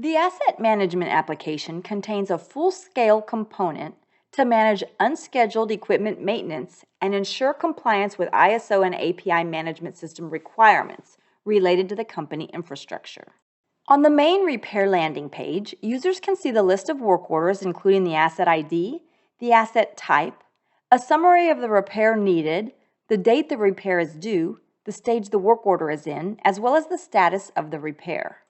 The asset management application contains a full-scale component to manage unscheduled equipment maintenance and ensure compliance with ISO and API management system requirements related to the company infrastructure. On the main repair landing page, users can see the list of work orders including the asset ID, the asset type, a summary of the repair needed, the date the repair is due, the stage the work order is in, as well as the status of the repair.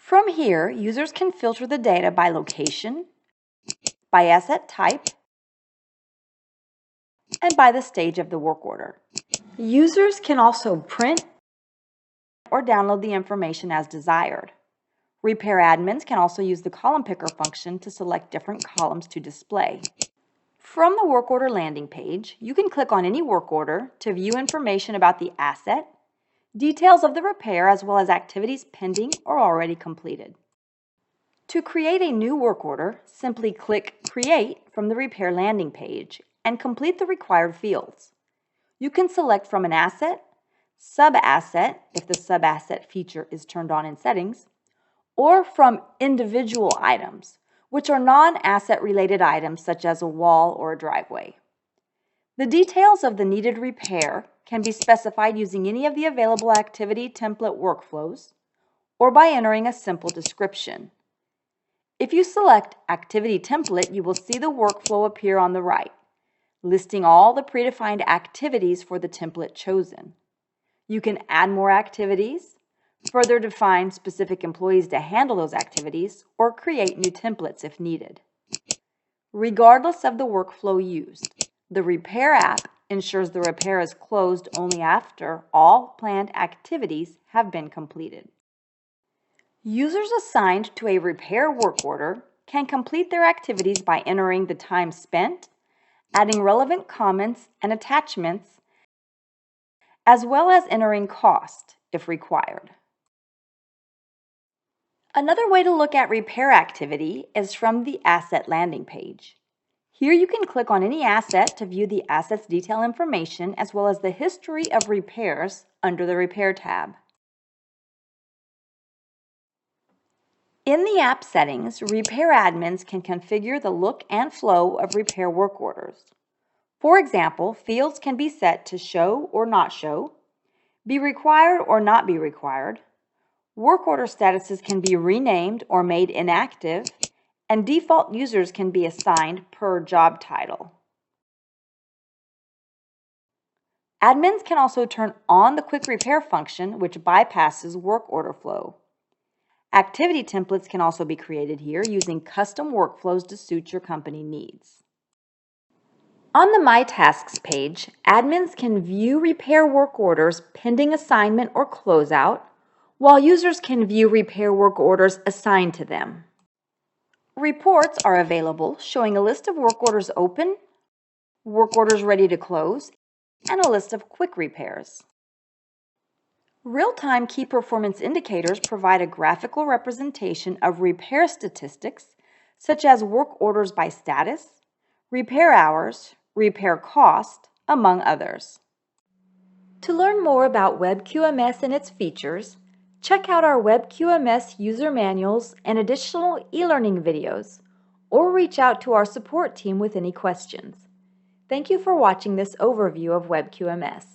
From here, users can filter the data by location, by asset type, and by the stage of the work order. Users can also print or download the information as desired. Repair admins can also use the column picker function to select different columns to display. From the work order landing page, you can click on any work order to view information about the asset, details of the repair, as well as activities pending or already completed. To create a new work order, simply click Create from the repair landing page and complete the required fields. You can select from an asset, sub-asset if the sub-asset feature is turned on in settings, or from individual items, which are non-asset related items such as a wall or a driveway. The details of the needed repair can be specified using any of the available activity template workflows or by entering a simple description. If you select Activity Template, you will see the workflow appear on the right, listing all the predefined activities for the template chosen. You can add more activities, further define specific employees to handle those activities, or create new templates if needed. Regardless of the workflow used, the Repair app ensures the repair is closed only after all planned activities have been completed. Users assigned to a repair work order can complete their activities by entering the time spent, adding relevant comments and attachments, as well as entering cost if required. Another way to look at repair activity is from the Asset landing page. Here you can click on any asset to view the asset's detail information as well as the history of repairs under the Repair tab. In the app settings, repair admins can configure the look and flow of repair work orders. For example, fields can be set to show or not show, be required or not be required. Work order statuses can be renamed or made inactive, and default users can be assigned per job title. Admins can also turn on the quick repair function, which bypasses work order flow. Activity templates can also be created here using custom workflows to suit your company needs. On the My Tasks page, admins can view repair work orders pending assignment or closeout, while users can view repair work orders assigned to them. Reports are available showing a list of work orders open, work orders ready to close, and a list of quick repairs. Real-time key performance indicators provide a graphical representation of repair statistics such as work orders by status, repair hours, repair cost, among others. To learn more about Web QMS and its features, check out our Web QMS user manuals and additional e-learning videos, or reach out to our support team with any questions. Thank you for watching this overview of Web QMS.